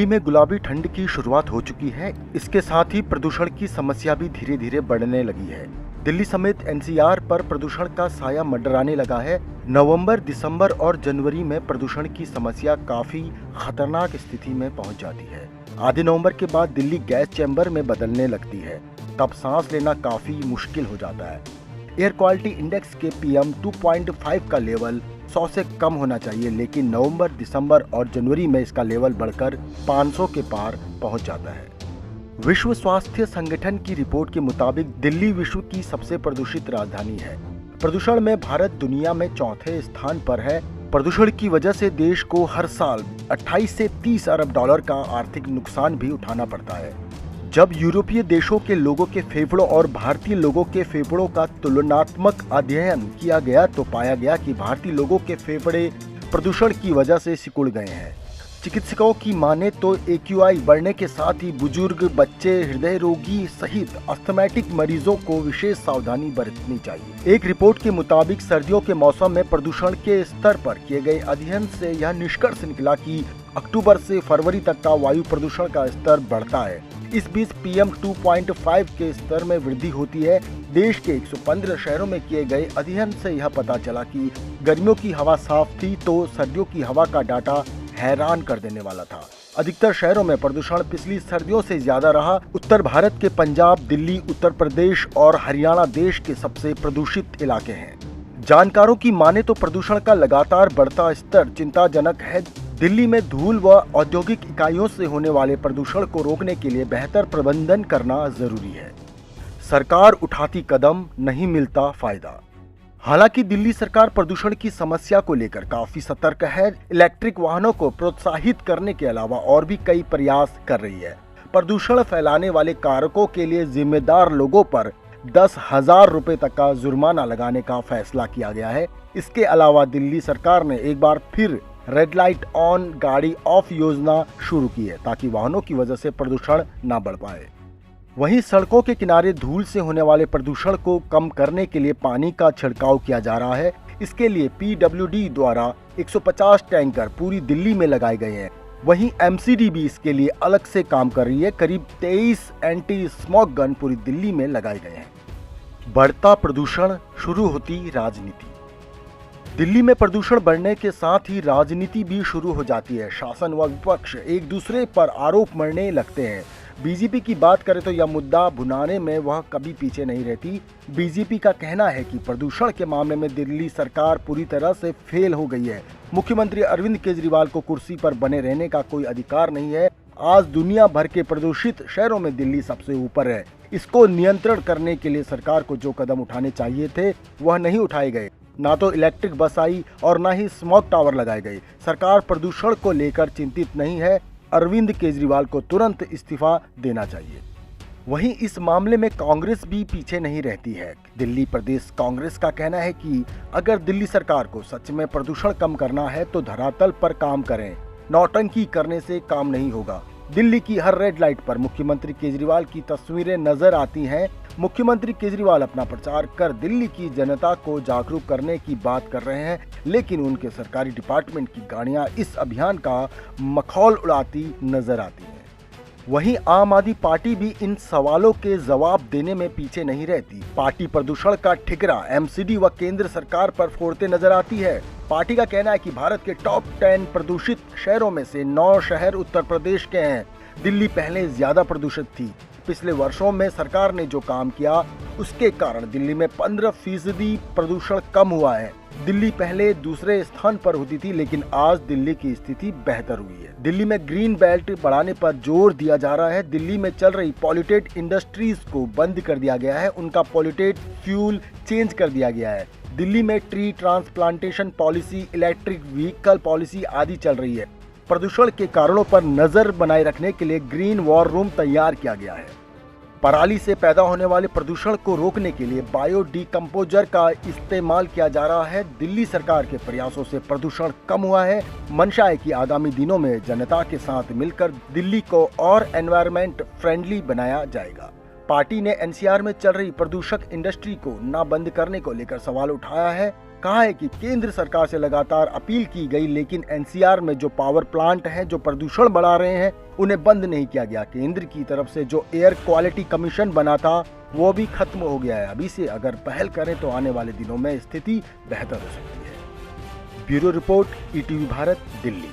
में गुलाबी ठंड की शुरुआत हो चुकी है। इसके साथ ही प्रदूषण की समस्या भी धीरे धीरे बढ़ने लगी है। दिल्ली समेत एनसीआर पर प्रदूषण का साया मंडराने लगा है। नवंबर, दिसंबर और जनवरी में प्रदूषण की समस्या काफी खतरनाक स्थिति में पहुंच जाती है। आधे नवंबर के बाद दिल्ली गैस चैम्बर में बदलने लगती है। तब सांस लेना काफी मुश्किल हो जाता है। एयर क्वालिटी इंडेक्स के PM 2.5 का लेवल 100 से कम होना चाहिए, लेकिन नवंबर, दिसंबर और जनवरी में इसका लेवल बढ़कर 500 के पार पहुंच जाता है। विश्व स्वास्थ्य संगठन की रिपोर्ट के मुताबिक दिल्ली विश्व की सबसे प्रदूषित राजधानी है। प्रदूषण में भारत दुनिया में चौथे स्थान पर है। प्रदूषण की वजह से देश को हर साल 28 से 30 अरब डॉलर का आर्थिक नुकसान भी उठाना पड़ता है। जब यूरोपीय देशों के लोगों के फेफड़ों और भारतीय लोगों के फेफड़ों का तुलनात्मक अध्ययन किया गया तो पाया गया कि भारतीय लोगों के फेफड़े प्रदूषण की वजह से सिकुड़ गए हैं। चिकित्सकों की माने तो AQI बढ़ने के साथ ही बुजुर्ग, बच्चे, हृदय रोगी सहित अस्थमैटिक मरीजों को विशेष सावधानी बरतनी चाहिए। एक रिपोर्ट के मुताबिक सर्दियों के मौसम में प्रदूषण के स्तर पर किए गए अध्ययन से यह निष्कर्ष निकला कि अक्टूबर से फरवरी तक का वायु प्रदूषण का स्तर बढ़ता है। इस बीच PM 2.5 के स्तर में वृद्धि होती है। देश के 115 शहरों में किए गए अध्ययन से यह पता चला कि गर्मियों की हवा साफ थी तो सर्दियों की हवा का डाटा हैरान कर देने वाला था। अधिकतर शहरों में प्रदूषण पिछली सर्दियों से ज्यादा रहा। उत्तर भारत के पंजाब, दिल्ली, उत्तर प्रदेश और हरियाणा देश के सबसे प्रदूषित इलाके हैं। जानकारों की माने तो प्रदूषण का लगातार बढ़ता स्तर चिंताजनक है। दिल्ली में धूल व औद्योगिक इकाइयों से होने वाले प्रदूषण को रोकने के लिए बेहतर प्रबंधन करना जरूरी है। सरकार उठाती कदम, नहीं मिलता फायदा। हालांकि दिल्ली सरकार प्रदूषण की समस्या को लेकर काफी सतर्क है। इलेक्ट्रिक वाहनों को प्रोत्साहित करने के अलावा और भी कई प्रयास कर रही है। प्रदूषण फैलाने वाले कारकों के लिए जिम्मेदार लोगों पर 10,000 रुपए तक का जुर्माना लगाने का फैसला किया गया है। इसके अलावा दिल्ली सरकार ने एक बार फिर रेड लाइट ऑन, गाड़ी ऑफ योजना शुरू की है ताकि वाहनों की वजह से प्रदूषण न बढ़ पाए। वहीं सड़कों के किनारे धूल से होने वाले प्रदूषण को कम करने के लिए पानी का छिड़काव किया जा रहा है। इसके लिए PWD द्वारा 150 टैंकर पूरी दिल्ली में लगाए गए हैं। वहीं MCD भी इसके लिए अलग से काम कर रही है। करीब 23 एंटी स्मोक गन पूरी दिल्ली में लगाए गए हैं। बढ़ता प्रदूषण, शुरू होती राजनीति। दिल्ली में प्रदूषण बढ़ने के साथ ही राजनीति भी शुरू हो जाती है। शासन व विपक्ष एक दूसरे पर आरोप मढ़ने लगते हैं। बीजेपी की बात करें तो यह मुद्दा भुनाने में वह कभी पीछे नहीं रहती। बीजेपी का कहना है कि प्रदूषण के मामले में दिल्ली सरकार पूरी तरह से फेल हो गई है। मुख्यमंत्री अरविंद केजरीवाल को कुर्सी पर बने रहने का कोई अधिकार नहीं है। आज दुनिया भर के प्रदूषित शहरों में दिल्ली सबसे ऊपर है। इसको नियंत्रण करने के लिए सरकार को जो कदम उठाने चाहिए थे वह नहीं उठाए गए। ना तो इलेक्ट्रिक बस आई और ना ही स्मोक टावर लगाए गए। सरकार प्रदूषण को लेकर चिंतित नहीं है। अरविंद केजरीवाल को तुरंत इस्तीफा देना चाहिए। वहीं इस मामले में कांग्रेस भी पीछे नहीं रहती है। दिल्ली प्रदेश कांग्रेस का कहना है कि अगर दिल्ली सरकार को सच में प्रदूषण कम करना है तो धरातल पर काम करें। नौटंकी करने से काम नहीं होगा। दिल्ली की हर रेड लाइट पर मुख्यमंत्री केजरीवाल की तस्वीरें नजर आती हैं। मुख्यमंत्री केजरीवाल अपना प्रचार कर दिल्ली की जनता को जागरूक करने की बात कर रहे हैं, लेकिन उनके सरकारी डिपार्टमेंट की गाड़ियां इस अभियान का मखौल उड़ाती नजर आती हैं। वहीं आम आदमी पार्टी भी इन सवालों के जवाब देने में पीछे नहीं रहती। पार्टी प्रदूषण का ठिकरा MCD व केंद्र सरकार पर फोड़ते नजर आती है। पार्टी का कहना है कि भारत के टॉप 10 प्रदूषित शहरों में से 9 शहर उत्तर प्रदेश के हैं। दिल्ली पहले ज्यादा प्रदूषित थी। पिछले वर्षों में सरकार ने जो काम किया उसके कारण दिल्ली में 15% प्रदूषण कम हुआ है। दिल्ली पहले दूसरे स्थान पर होती थी, लेकिन आज दिल्ली की स्थिति बेहतर हुई है। दिल्ली में ग्रीन बेल्ट बढ़ाने पर जोर दिया जा रहा है। दिल्ली में चल रही पॉल्यूटेड इंडस्ट्रीज को बंद कर दिया गया है। उनका पॉल्यूटेड फ्यूल चेंज कर दिया गया है। दिल्ली में tree transplantation policy, electric vehicle policy आदि चल रही है। प्रदूषण के कारणों पर नजर बनाए रखने के लिए ग्रीन वॉर रूम तैयार किया गया है। पराली से पैदा होने वाले प्रदूषण को रोकने के लिए बायो डिकम्पोजर का इस्तेमाल किया जा रहा है। दिल्ली सरकार के प्रयासों से प्रदूषण कम हुआ है। मंशा है कि आगामी दिनों में जनता के साथ मिलकर दिल्ली को और एनवायरमेंट फ्रेंडली बनाया जाएगा। पार्टी ने NCR में चल रही प्रदूषक इंडस्ट्री को न बंद करने को लेकर सवाल उठाया है। कहा है कि केंद्र सरकार से लगातार अपील की गई, लेकिन एनसीआर में जो पावर प्लांट हैं जो प्रदूषण बढ़ा रहे हैं उन्हें बंद नहीं किया गया। केंद्र की तरफ से जो एयर क्वालिटी कमीशन बना था वो भी खत्म हो गया है। अभी से अगर पहल करें तो आने वाले दिनों में स्थिति बेहतर हो सकती है। Bureau report, ETV Bharat, Delhi.